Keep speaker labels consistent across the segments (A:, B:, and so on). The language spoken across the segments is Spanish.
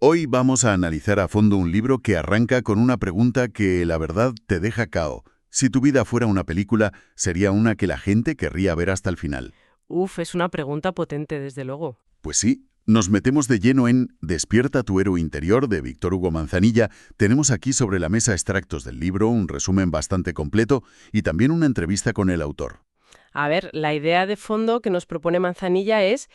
A: Hoy vamos a analizar a fondo un libro que arranca con una pregunta que, la verdad, te deja cao. Si tu vida fuera una película, sería una que la gente querría ver hasta el final.
B: Uf, es una pregunta potente, desde luego.
A: Pues sí, nos metemos de lleno en Despierta tu héroe interior, de Víctor Hugo Manzanilla. Tenemos aquí sobre la mesa extractos del libro, un resumen bastante completo y también una entrevista con el autor.
B: A ver, la idea de fondo que nos propone Manzanilla es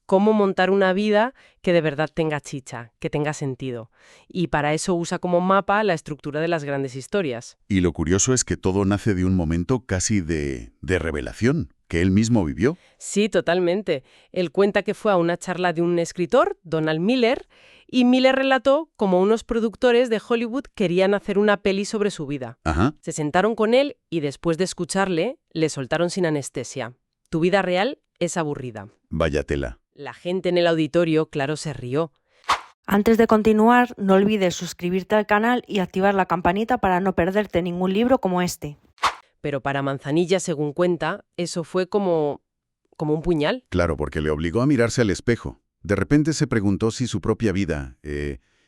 B: cómo montar una vida que de verdad tenga chicha, que tenga sentido. Y para eso usa como mapa la estructura de las grandes historias.
A: Y lo curioso es que todo nace de un momento casi de revelación, que él mismo vivió.
B: Sí, totalmente. Él cuenta que fue a una charla de un escritor, Donald Miller, y Miller relató cómo unos productores de Hollywood querían hacer una peli sobre su vida.
A: Ajá.
B: Se sentaron con él y después de escucharle, le soltaron sin anestesia. Tu vida real es aburrida.
A: Vaya tela.
B: La gente en el auditorio, claro, se rió.
C: Antes de continuar, no olvides suscribirte al canal y activar la campanita para no perderte ningún libro como este.
B: Pero para Manzanilla, según cuenta, eso fue como un puñal.
A: Claro, porque le obligó a mirarse al espejo. De repente se preguntó si su propia vida,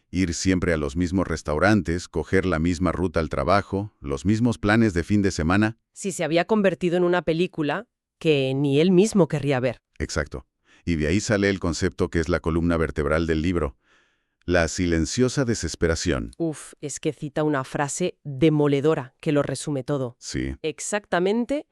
A: ir siempre a los mismos restaurantes, coger la misma ruta al trabajo, los mismos planes de fin de semana.
B: Si se había convertido en una película que ni él mismo querría ver.
A: Exacto. Y de ahí sale el concepto que es la columna vertebral del libro. La silenciosa desesperación.
B: Uf, es que cita una frase demoledora que lo resume todo.
A: Sí.
B: Exactamente,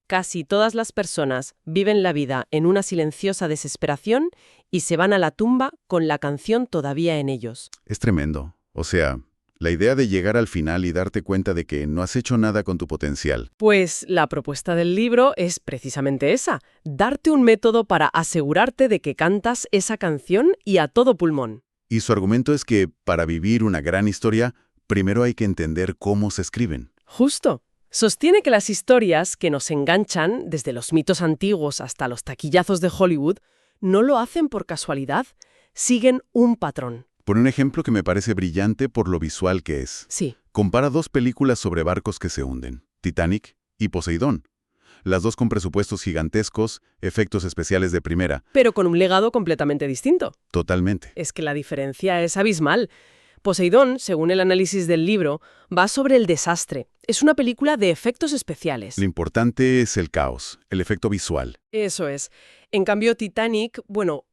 B: casi todas las personas viven la vida en una silenciosa desesperación y se van a la tumba con la canción todavía en ellos.
A: Es tremendo. O sea, la idea de llegar al final y darte cuenta de que no has hecho nada con tu potencial.
B: Pues la propuesta del libro es precisamente esa, darte un método para asegurarte de que cantas esa canción y a todo pulmón.
A: Y su argumento es que, para vivir una gran historia, primero hay que entender cómo se escriben.
B: Justo. Sostiene que las historias que nos enganchan, desde los mitos antiguos hasta los taquillazos de Hollywood, no lo hacen por casualidad, siguen un patrón.
A: Pone un ejemplo que me parece brillante por lo visual que es.
B: Sí.
A: Compara dos películas sobre barcos que se hunden, Titanic y Poseidón. Las dos con presupuestos gigantescos, efectos especiales de primera.
B: Pero con un legado completamente distinto.
A: Totalmente.
B: Es que la diferencia es abismal. Poseidón, según el análisis del libro, va sobre el desastre. Es una película de efectos especiales.
A: Lo importante es el caos, el efecto visual.
B: Eso es. En cambio, Titanic,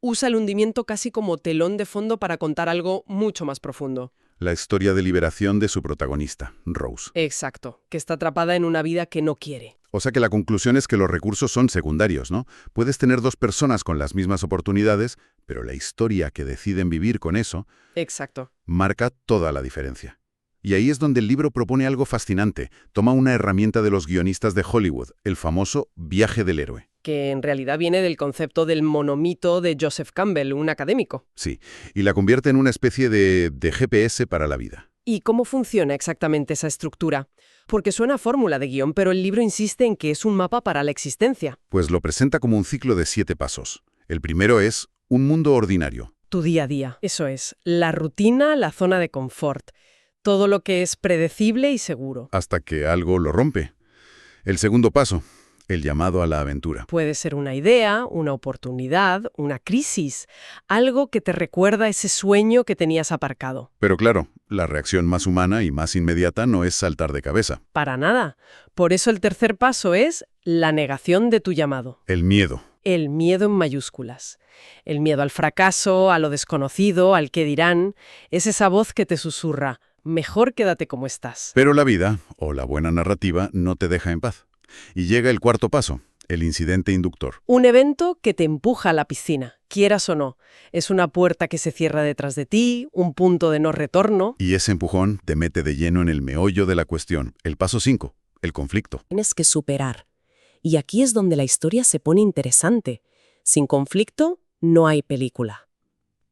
B: usa el hundimiento casi como telón de fondo para contar algo mucho más profundo.
A: La historia de liberación de su protagonista, Rose.
B: Exacto, que está atrapada en una vida que no quiere.
A: O sea que la conclusión es que los recursos son secundarios, ¿no? Puedes tener dos personas con las mismas oportunidades, pero la historia que deciden vivir con eso
B: Exacto.
A: marca toda la diferencia. Y ahí es donde el libro propone algo fascinante. Toma una herramienta de los guionistas de Hollywood, el famoso viaje del héroe.
B: Que en realidad viene del concepto del monomito de Joseph Campbell, un académico.
A: Sí, y la convierte en una especie de GPS para la vida.
B: ¿Y cómo funciona exactamente esa estructura? Porque suena a fórmula de guión, pero el libro insiste en que es un mapa para la existencia.
A: Pues lo presenta como un ciclo de 7 pasos. El primero es un mundo ordinario.
B: Tu día a día. Eso es, la rutina, la zona de confort. Todo lo que es predecible y seguro.
A: Hasta que algo lo rompe. El segundo paso, el llamado a la aventura.
B: Puede ser una idea, una oportunidad, una crisis, algo que te recuerda ese sueño que tenías aparcado.
A: Pero claro, la reacción más humana y más inmediata no es saltar de cabeza.
B: Para nada. Por eso el tercer paso es la negación de tu llamado.
A: El miedo.
B: El miedo en mayúsculas. El miedo al fracaso, a lo desconocido, al qué dirán. Es esa voz que te susurra, mejor quédate como estás.
A: Pero la vida, o la buena narrativa, no te deja en paz. Y llega el cuarto paso, el incidente inductor.
B: Un evento que te empuja a la piscina, quieras o no. Es una puerta que se cierra detrás de ti, un punto de no retorno.
A: Y ese empujón te mete de lleno en el meollo de la cuestión. El paso 5, el conflicto.
B: Tienes que superar. Y aquí es donde la historia se pone interesante. Sin conflicto, no hay película.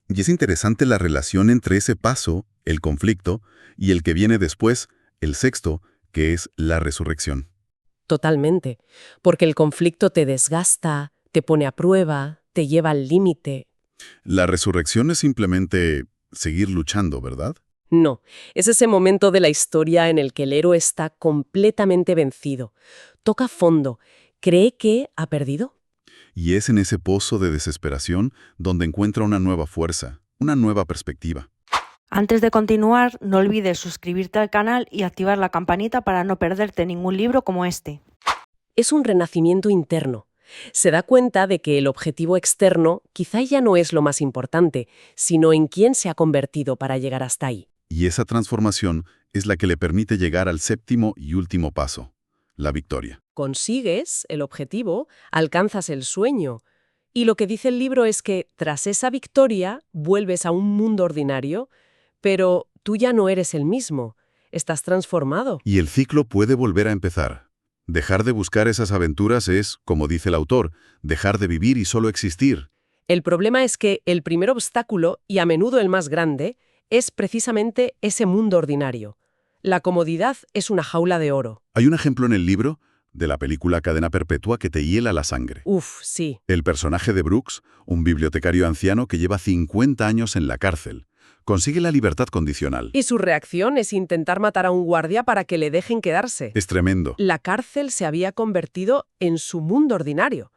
A: Y es interesante la relación entre ese paso, el conflicto, y el que viene después, el sexto, que es la resurrección.
B: Totalmente. Porque el conflicto te desgasta, te pone a prueba, te lleva al límite.
A: La resurrección es simplemente seguir luchando, ¿verdad?
B: No, es ese momento de la historia en el que el héroe está completamente vencido. Toca fondo. ¿Cree que ha perdido?
A: Y es en ese pozo de desesperación donde encuentra una nueva fuerza, Una nueva perspectiva.
C: Antes de continuar, no olvides suscribirte al canal y activar la campanita para no perderte ningún libro como este.
B: Es un renacimiento interno. Se da cuenta de que el objetivo externo quizá ya no es lo más importante, sino en quién se ha convertido para llegar hasta ahí.
A: Y esa transformación es la que le permite llegar al séptimo y último paso, la victoria.
B: Consigues el objetivo, alcanzas el sueño. Y lo que dice el libro es que tras esa victoria vuelves a un mundo ordinario, pero tú ya no eres el mismo. Estás transformado.
A: Y el ciclo puede volver a empezar. Dejar de buscar esas aventuras es, como dice el autor, dejar de vivir y solo existir.
B: El problema es que el primer obstáculo, y a menudo el más grande, es precisamente ese mundo ordinario. La comodidad es una jaula de oro.
A: Hay un ejemplo en el libro de la película Cadena Perpetua que te hiela la sangre.
B: Uf, sí.
A: El personaje de Brooks, un bibliotecario anciano que lleva 50 años en la cárcel, consigue la libertad condicional.
B: Y su reacción es intentar matar a un guardia para que le dejen quedarse.
A: Es tremendo.
B: La cárcel se había convertido en su mundo ordinario.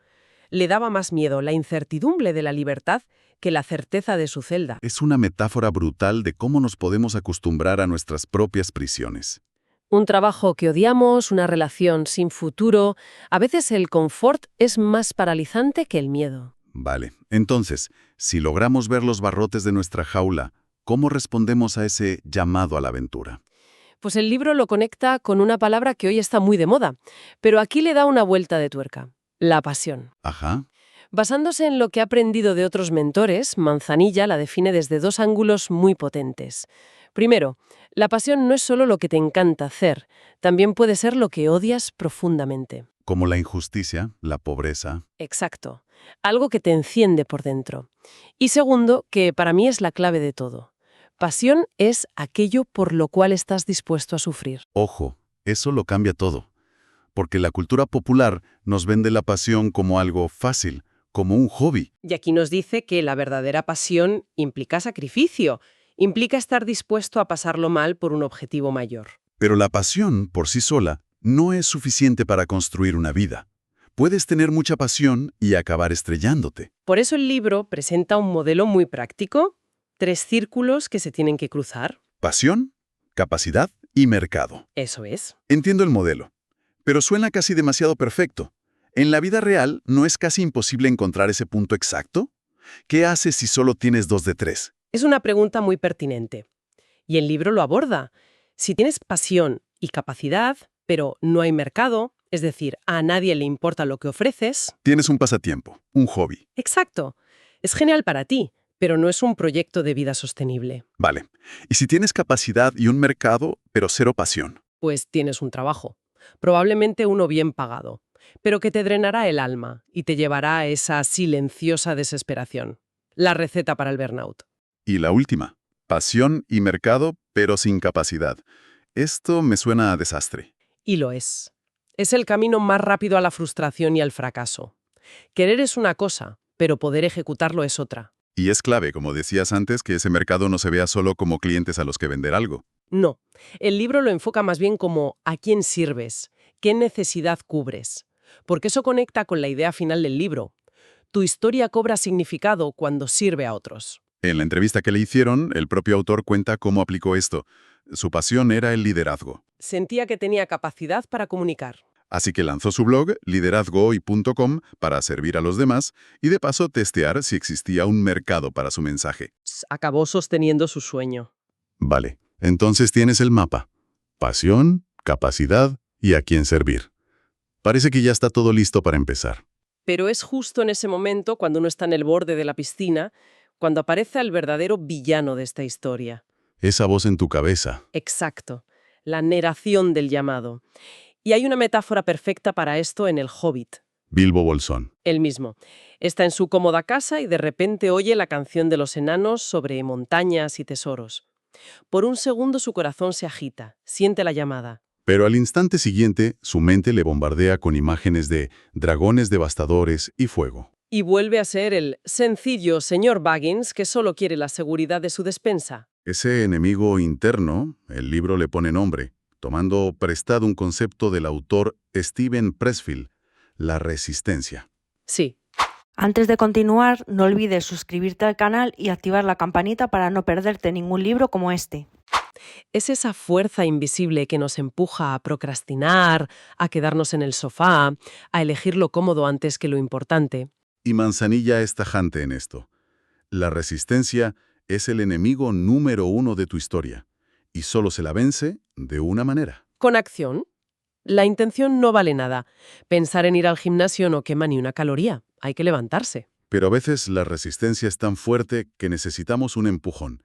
B: Le daba más miedo la incertidumbre de la libertad que la certeza de su celda.
A: Es una metáfora brutal de cómo nos podemos acostumbrar a nuestras propias prisiones.
B: Un trabajo que odiamos, una relación sin futuro. A veces el confort es más paralizante que el miedo.
A: Vale, entonces, si logramos ver los barrotes de nuestra jaula, ¿cómo respondemos a ese llamado a la aventura?
B: Pues el libro lo conecta con una palabra que hoy está muy de moda, pero aquí le da una vuelta de tuerca: la pasión.
A: Ajá.
B: Basándose en lo que ha aprendido de otros mentores, Manzanilla la define desde dos ángulos muy potentes. Primero, la pasión no es solo lo que te encanta hacer, también puede ser lo que odias profundamente.
A: Como la injusticia, la pobreza.
B: Exacto, algo que te enciende por dentro. Y segundo, que para mí es la clave de todo. Pasión es aquello por lo cual estás dispuesto a sufrir.
A: Ojo, eso lo cambia todo. Porque la cultura popular nos vende la pasión como algo fácil, como un hobby.
B: Y aquí nos dice que la verdadera pasión implica sacrificio, implica estar dispuesto a pasarlo mal por un objetivo mayor.
A: Pero la pasión, por sí sola, no es suficiente para construir una vida. Puedes tener mucha pasión y acabar estrellándote.
B: Por eso el libro presenta un modelo muy práctico, 3 círculos que se tienen que cruzar.
A: Pasión, capacidad y mercado.
B: Eso es.
A: Entiendo el modelo, pero suena casi demasiado perfecto. ¿En la vida real no es casi imposible encontrar ese punto exacto? ¿Qué haces si solo tienes 2 de 3?
B: Es una pregunta muy pertinente. Y el libro lo aborda. Si tienes pasión y capacidad, pero no hay mercado, es decir, a nadie le importa lo que ofreces.
A: Tienes un pasatiempo, un hobby.
B: Exacto. Es genial para ti, pero no es un proyecto de vida sostenible.
A: Vale. ¿Y si tienes capacidad y un mercado, pero cero pasión?
B: Pues tienes un trabajo. Probablemente uno bien pagado, pero que te drenará el alma y te llevará a esa silenciosa desesperación. La receta para el burnout.
A: Y la última, pasión y mercado, pero sin capacidad. Esto me suena a desastre.
B: Y lo es. Es el camino más rápido a la frustración y al fracaso. Querer es una cosa, pero poder ejecutarlo es otra.
A: Y es clave, como decías antes, que ese mercado no se vea solo como clientes a los que vender algo.
B: No, el libro lo enfoca más bien como ¿a quién sirves? ¿Qué necesidad cubres? Porque eso conecta con la idea final del libro. Tu historia cobra significado cuando sirve a otros.
A: En la entrevista que le hicieron, el propio autor cuenta cómo aplicó esto. Su pasión era el liderazgo.
B: Sentía que tenía capacidad para comunicar.
A: Así que lanzó su blog, liderazgohoy.com, para servir a los demás y de paso testear si existía un mercado para su mensaje.
B: Acabó sosteniendo su sueño.
A: Vale, entonces tienes el mapa. Pasión, capacidad y a quién servir. Parece que ya está todo listo para empezar.
B: Pero es justo en ese momento, cuando uno está en el borde de la piscina, cuando aparece el verdadero villano de esta historia.
A: Esa voz en tu cabeza.
B: Exacto, la narración del llamado. Y hay una metáfora perfecta para esto en El Hobbit.
A: Bilbo Bolsón.
B: Él mismo. Está en su cómoda casa y de repente oye la canción de los enanos sobre montañas y tesoros. Por un segundo su corazón se agita, siente la llamada.
A: Pero al instante siguiente, su mente le bombardea con imágenes de dragones devastadores y fuego.
B: Y vuelve a ser el sencillo señor Baggins que solo quiere la seguridad de su despensa.
A: Ese enemigo interno, el libro le pone nombre, tomando prestado un concepto del autor Steven Pressfield, la resistencia.
B: Sí.
C: Antes de continuar, no olvides suscribirte al canal y activar la campanita para no perderte ningún libro como este.
B: Es esa fuerza invisible que nos empuja a procrastinar, a quedarnos en el sofá, a elegir lo cómodo antes que lo importante.
A: Y Manzanilla es tajante en esto. La resistencia es el enemigo número 1 de tu historia, y solo se la vence de una manera.
B: Con acción. La intención no vale nada. Pensar en ir al gimnasio no quema ni una caloría. Hay que levantarse.
A: Pero a veces la resistencia es tan fuerte que necesitamos un empujón.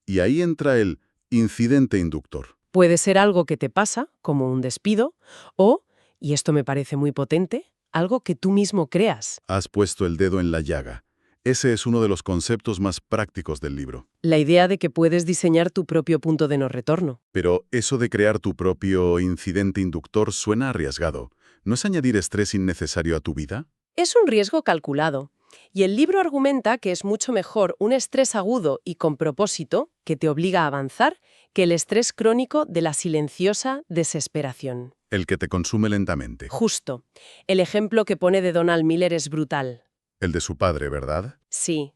A: Y ahí entra el incidente inductor.
B: Puede ser algo que te pasa, como un despido, o, y esto me parece muy potente, algo que tú mismo creas.
A: Has puesto el dedo en la llaga. Ese es uno de los conceptos más prácticos del libro.
B: La idea de que puedes diseñar tu propio punto de no retorno.
A: Pero eso de crear tu propio incidente inductor suena arriesgado. ¿No es añadir estrés innecesario a tu vida?
B: Es un riesgo calculado. Y el libro argumenta que es mucho mejor un estrés agudo y con propósito, que te obliga a avanzar, que el estrés crónico de la silenciosa desesperación.
A: El que te consume lentamente.
B: Justo. El ejemplo que pone de Donald Miller es brutal.
A: El de su padre, ¿verdad?
B: Sí.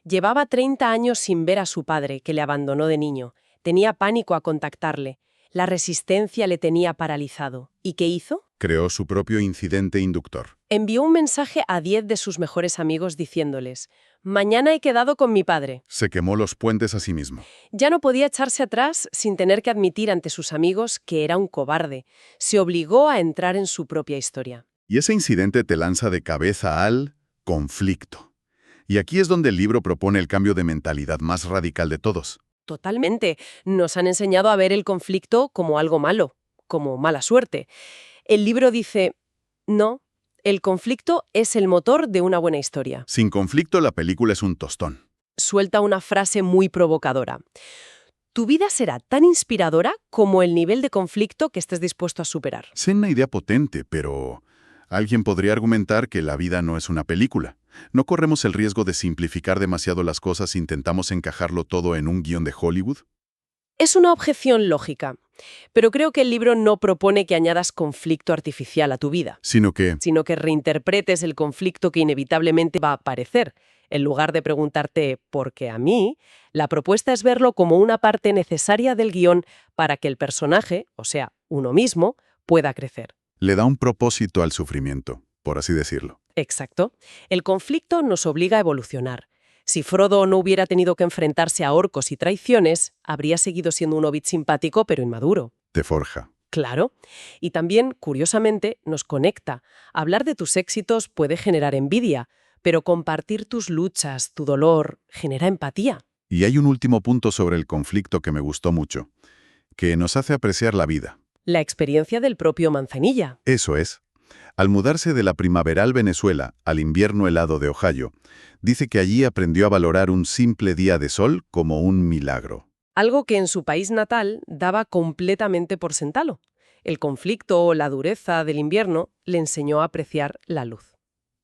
B: Llevaba 30 años sin ver a su padre, que le abandonó de niño. Tenía pánico a contactarle. La resistencia le tenía paralizado. ¿Y qué hizo?
A: Creó su propio incidente inductor.
B: Envió un mensaje a 10 de sus mejores amigos diciéndoles: «Mañana he quedado con mi padre».
A: Se quemó los puentes a sí mismo.
B: Ya no podía echarse atrás sin tener que admitir ante sus amigos que era un cobarde. Se obligó a entrar en su propia historia.
A: Y ese incidente te lanza de cabeza al conflicto. Y aquí es donde el libro propone el cambio de mentalidad más radical de todos.
B: Totalmente. Nos han enseñado a ver el conflicto como algo malo, como mala suerte. El libro dice: no, el conflicto es el motor de una buena historia.
A: Sin conflicto, la película es un tostón.
B: Suelta una frase muy provocadora. Tu vida será tan inspiradora como el nivel de conflicto que estés dispuesto a superar.
A: Es una idea potente, pero alguien podría argumentar que la vida no es una película. ¿No corremos el riesgo de simplificar demasiado las cosas e intentamos encajarlo todo en un guión de Hollywood?
B: Es una objeción lógica, pero creo que el libro no propone que añadas conflicto artificial a tu vida,
A: Sino que
B: sino que reinterpretes el conflicto que inevitablemente va a aparecer. En lugar de preguntarte ¿por qué a mí?, la propuesta es verlo como una parte necesaria del guión para que el personaje, o sea, uno mismo, pueda crecer.
A: le da un propósito al sufrimiento, por así decirlo.
B: Exacto. El conflicto nos obliga a evolucionar. Si Frodo no hubiera tenido que enfrentarse a orcos y traiciones, habría seguido siendo un hobbit simpático pero inmaduro.
A: Te forja.
B: Claro. Y también, curiosamente, nos conecta. Hablar de tus éxitos puede generar envidia, pero compartir tus luchas, tu dolor, genera empatía.
A: Y hay un último punto sobre el conflicto que me gustó mucho, que nos hace apreciar la vida.
B: La experiencia del propio Manzanilla.
A: Eso es. Al mudarse de la primaveral Venezuela al invierno helado de Ohio, dice que allí aprendió a valorar un simple día de sol como un milagro.
B: Algo que en su país natal daba completamente por sentado. El conflicto o la dureza del invierno le enseñó a apreciar la luz.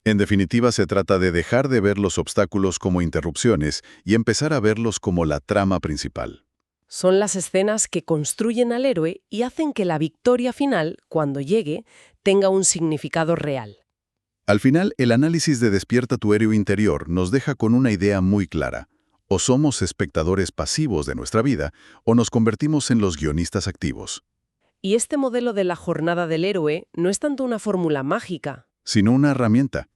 A: En definitiva, se trata de dejar de ver los obstáculos como interrupciones y empezar a verlos como la trama principal.
B: Son las escenas que construyen al héroe y hacen que la victoria final, cuando llegue, tenga un significado real.
A: Al final, el análisis de Despierta tu héroe interior nos deja con una idea muy clara. O somos espectadores pasivos de nuestra vida, o nos convertimos en los guionistas activos.
B: Y este modelo de la jornada del héroe no es tanto una fórmula mágica,
A: Sino una herramienta,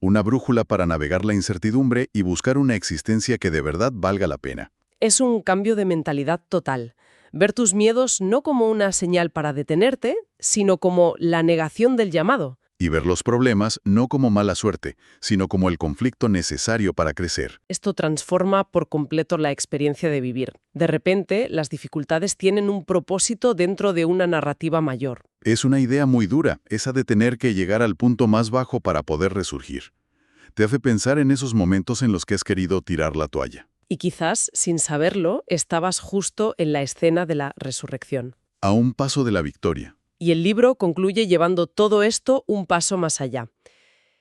A: una brújula para navegar la incertidumbre y buscar una existencia que de verdad valga la pena.
B: es un cambio de mentalidad total. Ver tus miedos no como una señal para detenerte, sino como la negación del llamado.
A: Y ver los problemas no como mala suerte, sino como el conflicto necesario para crecer.
B: Esto transforma por completo la experiencia de vivir. De repente, las dificultades tienen un propósito dentro de una narrativa mayor.
A: Es una idea muy dura, esa de tener que llegar al punto más bajo para poder resurgir. Te hace pensar en esos momentos en los que has querido tirar la toalla.
B: Y quizás, sin saberlo, estabas justo en la escena de la resurrección.
A: A un paso de la victoria.
B: Y el libro concluye llevando todo esto un paso más allá.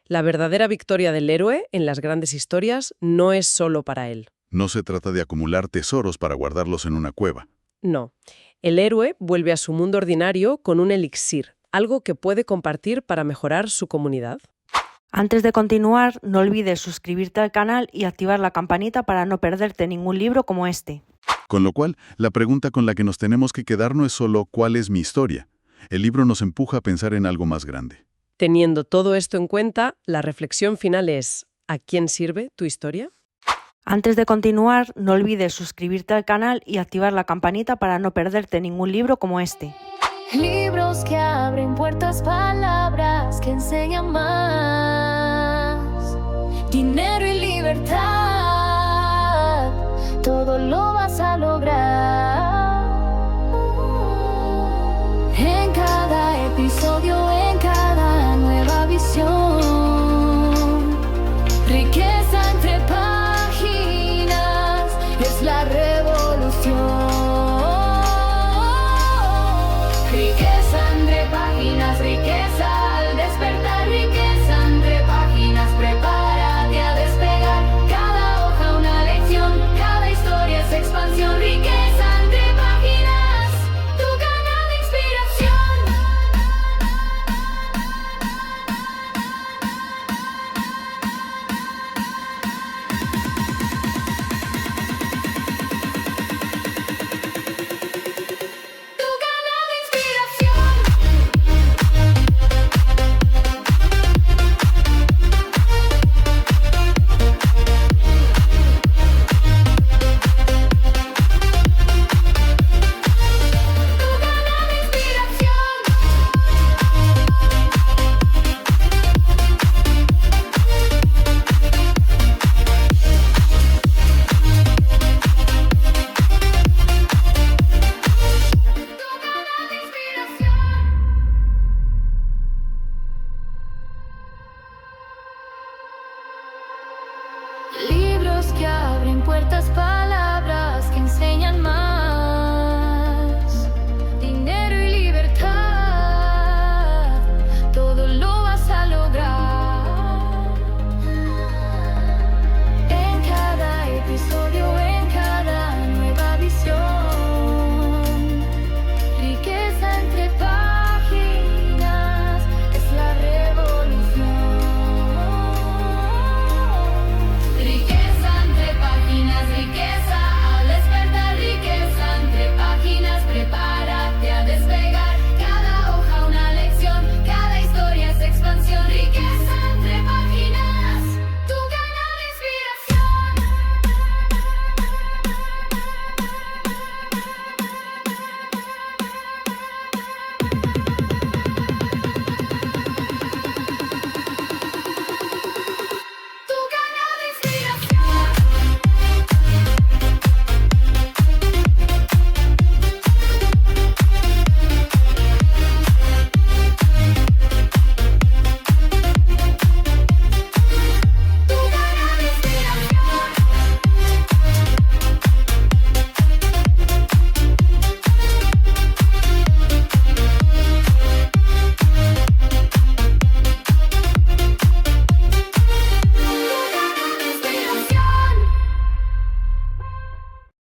B: La verdadera victoria del héroe en las grandes historias no es solo para él.
A: No se trata de acumular tesoros para guardarlos en una cueva.
B: No. El héroe vuelve a su mundo ordinario con un elixir, algo que puede compartir para mejorar su comunidad.
C: Antes de continuar, no olvides suscribirte al canal y activar la campanita para no perderte ningún libro como este.
A: Con lo cual, la pregunta con la que nos tenemos que quedar no es solo ¿cuál es mi historia? El libro nos empuja a pensar en algo más grande.
B: Teniendo todo esto en cuenta, la reflexión final es: ¿a quién sirve tu historia?
C: Antes de continuar, no olvides suscribirte al canal y activar la campanita para no perderte ningún libro como este.
D: Libros que abren puertas, palabras que enseñan más. Dinero y libertad, todo lo vas